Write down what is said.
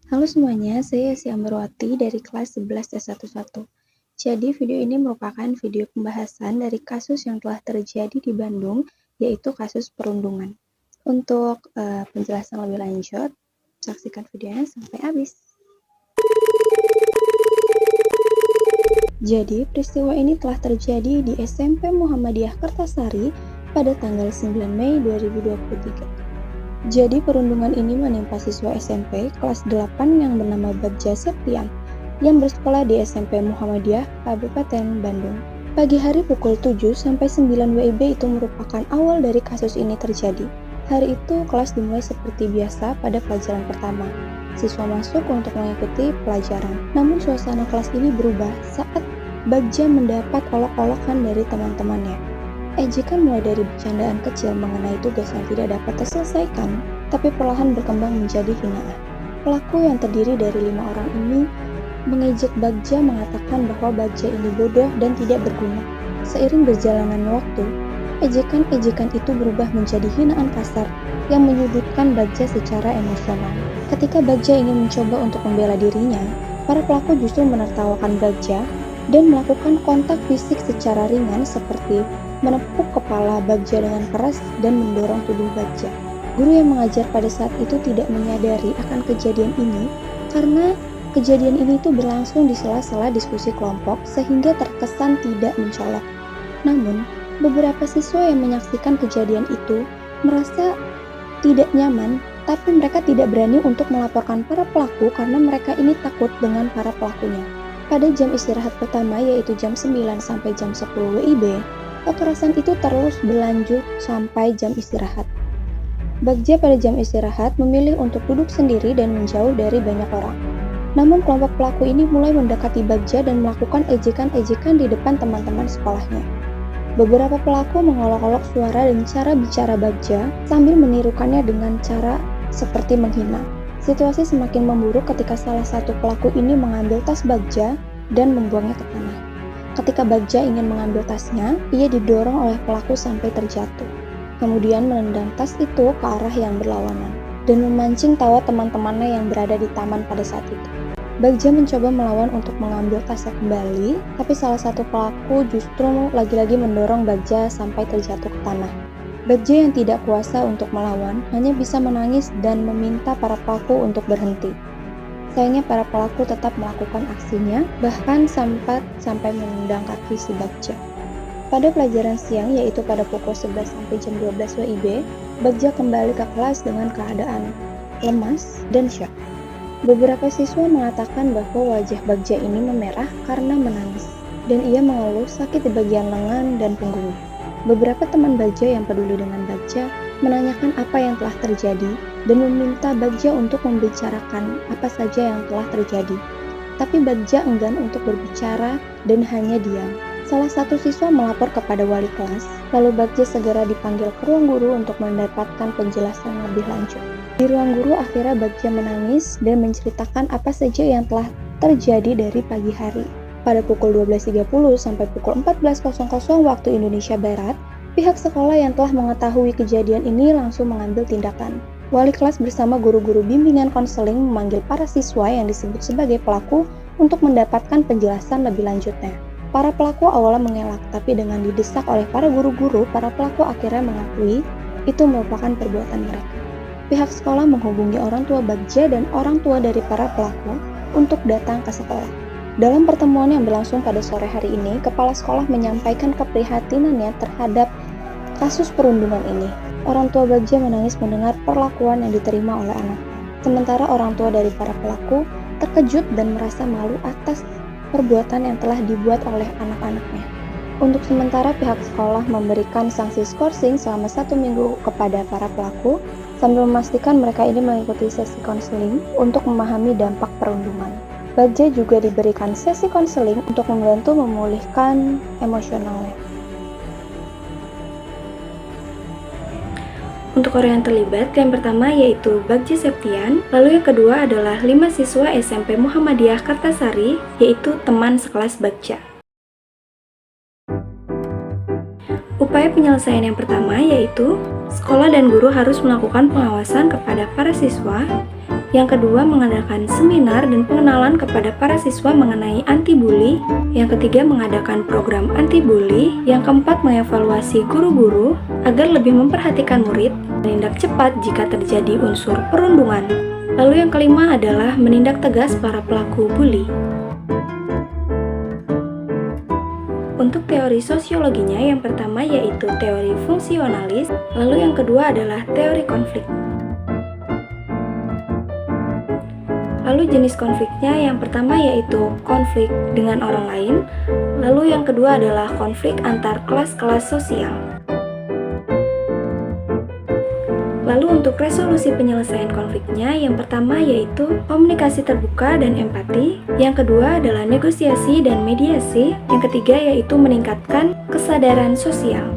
Halo semuanya, saya Yasya Ambarwati dari kelas 11 S11. Jadi video ini merupakan video pembahasan dari kasus yang telah terjadi di Bandung, yaitu kasus perundungan. Untuk penjelasan lebih lanjut, saksikan videonya sampai habis. Jadi, peristiwa ini telah terjadi di SMP Muhammadiyah Kertasari pada tanggal 9 Mei 2023. Jadi perundungan ini menimpa siswa SMP kelas 8 yang bernama Bagja Septian yang bersekolah di SMP Muhammadiyah Kabupaten Bandung. Pagi hari pukul 7 sampai 9 WIB itu merupakan awal dari kasus ini terjadi. Hari itu kelas dimulai seperti biasa pada pelajaran pertama. Siswa masuk untuk mengikuti pelajaran. Namun suasana kelas ini berubah saat Bagja mendapat olok-olokan dari teman-temannya. Ejekan mulai dari bercandaan kecil mengenai tugas yang tidak dapat terselesaikan, tapi perlahan berkembang menjadi hinaan. Pelaku yang terdiri dari 5 orang ini mengejek Bagja, mengatakan bahwa Bagja ini bodoh dan tidak berguna. Seiring berjalannya waktu, ejekan-ejekan itu berubah menjadi hinaan kasar yang menyudutkan Bagja secara emosional. Ketika Bagja ingin mencoba untuk membela dirinya, para pelaku justru menertawakan Bagja dan melakukan kontak fisik secara ringan seperti menepuk kepala Bagja dengan keras dan mendorong tubuh Bagja. Guru yang mengajar pada saat itu tidak menyadari akan kejadian ini karena kejadian ini itu berlangsung di sela-sela diskusi kelompok sehingga terkesan tidak mencolok. Namun, beberapa siswa yang menyaksikan kejadian itu merasa tidak nyaman, tapi mereka tidak berani untuk melaporkan para pelaku karena mereka ini takut dengan para pelakunya. Pada jam istirahat pertama, yaitu jam 9 sampai jam 10 WIB, kekerasan itu terus berlanjut sampai jam istirahat. Bagja pada jam istirahat memilih untuk duduk sendiri dan menjauh dari banyak orang. Namun kelompok pelaku ini mulai mendekati Bagja dan melakukan ejekan-ejekan di depan teman-teman sekolahnya. Beberapa pelaku mengolok-olok suara dan cara bicara Bagja sambil menirukannya dengan cara seperti menghina. Situasi semakin memburuk ketika salah satu pelaku ini mengambil tas Bagja dan membuangnya ke tanah. Ketika Bagja ingin mengambil tasnya, ia didorong oleh pelaku sampai terjatuh. Kemudian menendang tas itu ke arah yang berlawanan dan memancing tawa teman-temannya yang berada di taman pada saat itu. Bagja mencoba melawan untuk mengambil tasnya kembali, tapi salah satu pelaku justru lagi-lagi mendorong Bagja sampai terjatuh ke tanah. Bagja yang tidak kuasa untuk melawan hanya bisa menangis dan meminta para pelaku untuk berhenti. Sayangnya para pelaku tetap melakukan aksinya, bahkan sampai menendang kaki si Bagja. Pada pelajaran siang, yaitu pada pukul 11 sampai jam 12 WIB, Bagja kembali ke kelas dengan keadaan lemas dan syok. Beberapa siswa mengatakan bahwa wajah Bagja ini memerah karena menangis, dan ia mengeluh sakit di bagian lengan dan punggungnya. Beberapa teman Bagja yang peduli dengan Bagja menanyakan apa yang telah terjadi dan meminta Bagja untuk membicarakan apa saja yang telah terjadi. Tapi Bagja enggan untuk berbicara dan hanya diam. Salah satu siswa melapor kepada wali kelas, lalu Bagja segera dipanggil ke ruang guru untuk mendapatkan penjelasan lebih lanjut. Di ruang guru akhirnya Bagja menangis dan menceritakan apa saja yang telah terjadi dari pagi hari. Pada pukul 12.30 sampai pukul 14.00 waktu Indonesia Barat, pihak sekolah yang telah mengetahui kejadian ini langsung mengambil tindakan. Wali kelas bersama guru-guru bimbingan konseling memanggil para siswa yang disebut sebagai pelaku untuk mendapatkan penjelasan lebih lanjutnya. Para pelaku awalnya mengelak, tapi dengan didesak oleh para guru-guru, para pelaku akhirnya mengakui itu merupakan perbuatan mereka. Pihak sekolah menghubungi orang tua Bagja dan orang tua dari para pelaku untuk datang ke sekolah. Dalam pertemuan yang berlangsung pada sore hari ini, kepala sekolah menyampaikan keprihatinannya terhadap kasus perundungan ini. Orang tua Bagja menangis mendengar perlakuan yang diterima oleh anaknya. Sementara orang tua dari para pelaku terkejut dan merasa malu atas perbuatan yang telah dibuat oleh anak-anaknya. Untuk sementara pihak sekolah memberikan sanksi skorsing selama 1 minggu kepada para pelaku, sambil memastikan mereka ini mengikuti sesi konseling untuk memahami dampak perundungan. Bagja juga diberikan sesi konseling untuk membantu memulihkan emosionalnya. Untuk orang yang terlibat, yang pertama yaitu Bagja Septian, lalu yang kedua adalah 5 siswa SMP Muhammadiyah Kertasari, yaitu teman sekelas Bagja. Upaya penyelesaian yang pertama yaitu sekolah dan guru harus melakukan pengawasan kepada para siswa Yang kedua, mengadakan seminar dan pengenalan kepada para siswa mengenai anti-bully. Yang ketiga, mengadakan program anti-bully. Yang keempat, mengevaluasi guru-guru agar lebih memperhatikan murid, menindak cepat jika terjadi unsur perundungan. Lalu yang kelima adalah menindak tegas para pelaku bully. Untuk teori sosiologinya, yang pertama yaitu teori fungsionalis, lalu yang kedua adalah teori konflik. Lalu jenis konfliknya, yang pertama yaitu konflik dengan orang lain, lalu yang kedua adalah konflik antar kelas-kelas sosial. Lalu untuk resolusi penyelesaian konfliknya, yang pertama yaitu komunikasi terbuka dan empati, yang kedua adalah negosiasi dan mediasi, yang ketiga yaitu meningkatkan kesadaran sosial.